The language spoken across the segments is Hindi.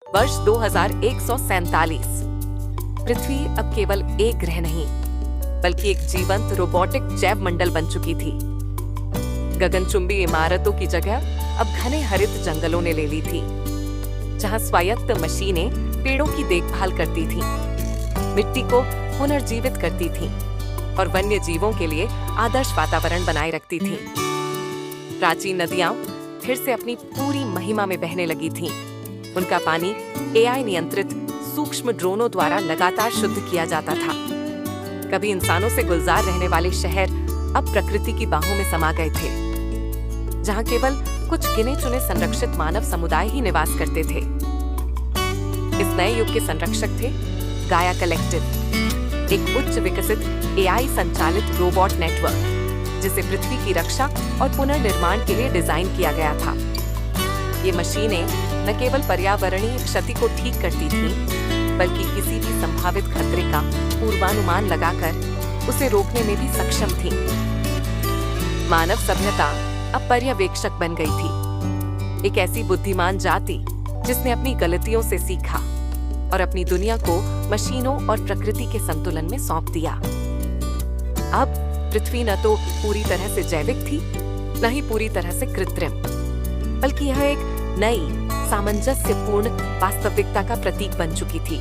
वर्ष 2147। पृथ्वी अब केवल एक ग्रह नहीं, बल्कि एक जीवंत रोबोटिक जैव मंडल बन चुकी थी। गगनचुंबी इमारतों की जगह अब घने हरित जंगलों ने ले ली थी, जहां स्वायत्त मशीनें पेड़ों की देखभाल करती थीं, मिट्टी को पुनर्जीवित करती थीं और वन्य जीवों के लिए आदर्श वातावरण बनाए रखती थीं। प्राचीन नदियां फिर से अपनी पूरी महिमा में बहने लगी थीं। उनका पानी एआई नियंत्रित सूक्ष्म ड्रोनों द्वारा लगातार शुद्ध किया जाता था। कभी इंसानों से गुलजार रहने वाले शहर अब प्रकृति की बाहों में समा गए थे, जहां केवल कुछ गिने चुने संरक्षित मानव समुदाय ही निवास करते थे। इस नए युग के संरक्षक थे गाया कलेक्टिव, एक उच्च विकसित एआई संचालित रोबोट नेटवर्क, जिसे पृथ्वी की रक्षा और पुनर्निर्माण के लिए डिजाइन किया गया था। ये मशीनें न केवल पर्यावरणीय क्षति को ठीक करती थीं, बल्कि किसी भी संभावित खतरे का पूर्वानुमान लगाकर उसे रोकने में भी सक्षम थीं। मानव सभ्यता अब पर्यवेक्षक बन गई थी, एक ऐसी बुद्धिमान जाति जिसने अपनी गलतियों से सीखा और अपनी दुनिया को मशीनों और प्रकृति के संतुलन में सौंप दिया। अब पृथ्वी न तो पूरी तरह से जैविक थी, न ही पूरी तरह से कृत्रिम, बल्कि यह एक नई सामंजस्यपूर्ण वास्तविकता का प्रतीक बन चुकी थी,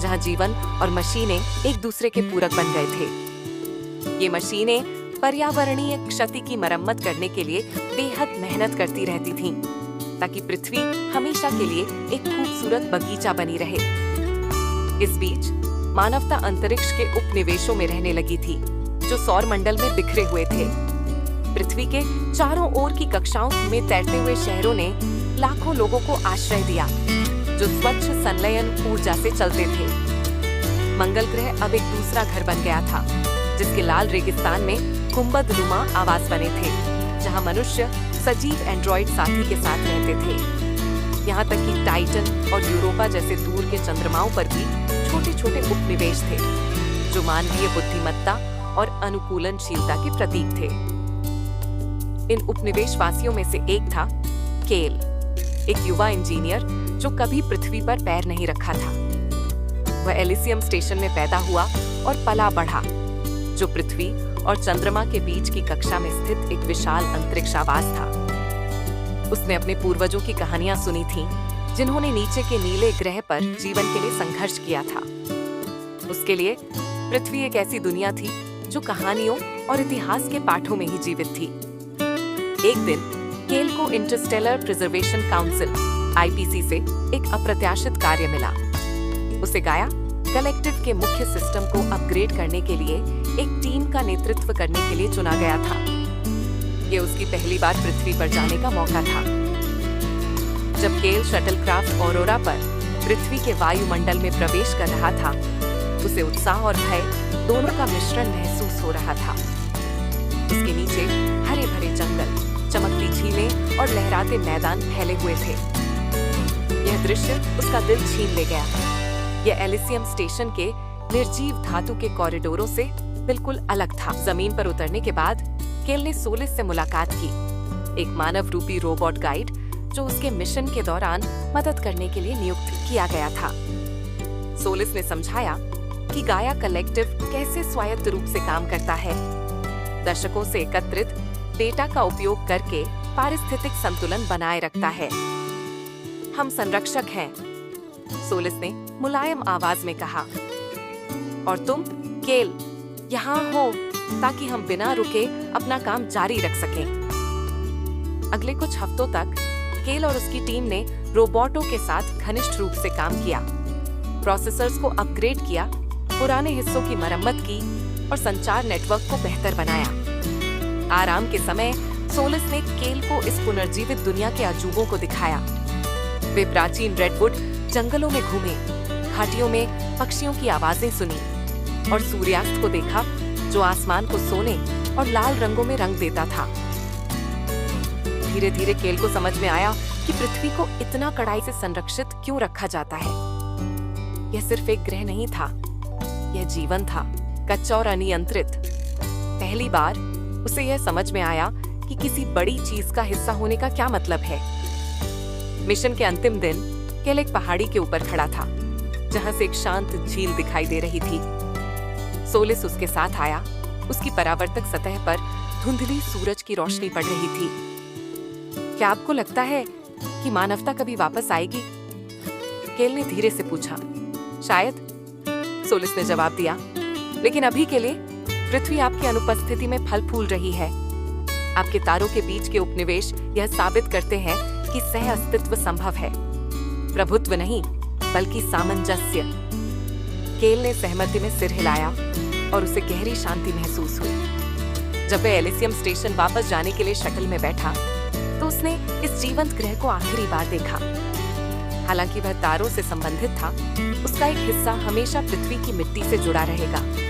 जहां जीवन और मशीनें एक दूसरे के पूरक बन गए थे। ये मशीनें पर्यावरणीय क्षति की मरम्मत करने के लिए बेहद मेहनत करती रहती थीं, ताकि पृथ्वी हमेशा के लिए एक खूबसूरत बगीचा बनी रहे। इस बीच मानवता अंतरिक्ष के उपनिवेशों में रहने लगी थी, जो सौर मंडल में बिखरे हुए थे। पृथ्वी के चारों ओर की कक्षाओं में तैरते हुए शहरों ने लाखों लोगों को आश्रय दिया, जो स्वच्छ संलयन ऊर्जा से चलते थे। मंगल ग्रह अब एक दूसरा घर बन गया था, जिसके लाल रेगिस्तान में गुंबदनुमा आवास बने थे, जहां मनुष्य सजीव एंड्रॉइड साथी के साथ रहते थे। यहाँ तक कि टाइटन और यूरोपा जैसे दूर के चंद्रमाओं पर भी छोटे छोटे उपनिवेश थे, जो मानवीय बुद्धिमत्ता और अनुकूलनशीलता के प्रतीक थे। इन उपनिवेश वासियों में से एक था केल, एक युवा इंजीनियर जो कभी पृथ्वी पर पैर नहीं रखा था। वह एलिसियम स्टेशन में पैदा हुआ और पला बढ़ा, जो पृथ्वी और चंद्रमा के बीच की कक्षा में स्थित एक विशाल अंतरिक्ष आवास था। उसने अपने पूर्वजों की कहानियां सुनी थीं, जिन्होंने नीचे के नीले ग्रह पर जीवन के लिए संघर्ष किया था। उसके लिए पृथ्वी एक ऐसी दुनिया थी जो कहानियों और इतिहास के पाठों में ही जीवित थी। एक दिन केल को इंटरस्टेलर प्रिजर्वेशन काउंसिल (आईपीसी) से एक अप्रत्याशित कार्य मिला। उसे गाया कलेक्टिव के मुख्य सिस्टम को अपग्रेड करने के लिए एक टीम का नेतृत्व करने के लिए चुना गया था। यह उसकी पहली बार पृथ्वी पर जाने का मौका था। जब केल शटलक्राफ्ट ऑरोरा पर पृथ्वी के वायुमंडल में प्रवेश कर रहा था, उसे उत्साह और भय दोनों का मिश्रण महसूस हो रहा था। उसके नीचे हरे भरे जंगल, चमकती झीलें और लहराते मैदान फैले हुए थे। यह दृश्य उसका दिल छीन ले गया। यह एलिसियम स्टेशन के निर्जीव धातु के कॉरिडोरों से बिल्कुल अलग था। जमीन पर उतरने के बाद केल ने सोलिस से मुलाकात की, एक मानव रूपी रोबोट गाइड जो उसके मिशन के दौरान मदद करने के लिए नियुक्त किया गया था। सोलिस ने समझाया कि गाया कलेक्टिव कैसे स्वायत्त रूप से काम करता है, दशकों से एकत्रित डेटा का उपयोग करके पारिस्थितिक संतुलन बनाए रखता है। हम संरक्षक हैं, सोलिस ने मुलायम आवाज में कहा, और तुम केल यहाँ हो ताकि हम बिना रुके अपना काम जारी रख सकें। अगले कुछ हफ्तों तक केल और उसकी टीम ने रोबोटों के साथ घनिष्ठ रूप से काम किया, प्रोसेसर्स को अपग्रेड किया, पुराने हिस्सों की मरम्मत की और संचार नेटवर्क को बेहतर बनाया। आराम के समय सोलिस ने केल को इस पुनर्जीवित दुनिया के अजूबों को दिखाया। वे प्राचीन रेडवुड जंगलों में घूमे, घाटियों में पक्षियों की आवाजें सुनी और सूर्यास्त को देखा, जो आसमान को सोने और लाल रंगों में रंग देता था। धीरे धीरे केल को समझ में आया कि पृथ्वी को इतना कड़ाई से संरक्षित क्यों रखा जाता है। यह सिर्फ एक ग्रह नहीं था, यह जीवन था, कच्चा और अनियंत्रित। पहली बार उसे यह समझ में आया कि किसी बड़ी चीज का हिस्सा होने का क्या मतलब है। मिशन के अंतिम दिन केल एक पहाड़ी के ऊपर खड़ा था, जहां से एक शांत झील दिखाई दे रही थी। सोलिस उसके साथ आया। उसकी परावर्तक सतह पर धुंधली सूरज की रोशनी पड़ रही थी। क्या आपको लगता है कि मानवता कभी वापस आएगी? केल ने धीरे से पूछा। शायद, सोलिस ने जवाब दिया, लेकिन अभी के लिए पृथ्वी आपकी अनुपस्थिति में फल फूल रही है। आपके तारों के बीच के उपनिवेश यह साबित करते हैं कि सह अस्तित्व संभव है। प्रभुत्व नहीं, बल्कि सामंजस्य। केल ने सहमति में सिर हिलाया और उसे गहरी शांति महसूस हुई। जब वह एलिसियम स्टेशन वापस जाने के लिए शटल में बैठा, तो उसने इस जीवंत ग्रह को आखिरी बार देखा। हालांकि वह तारों से संबंधित था, उसका एक हिस्सा हमेशा पृथ्वी की मिट्टी से जुड़ा रहेगा।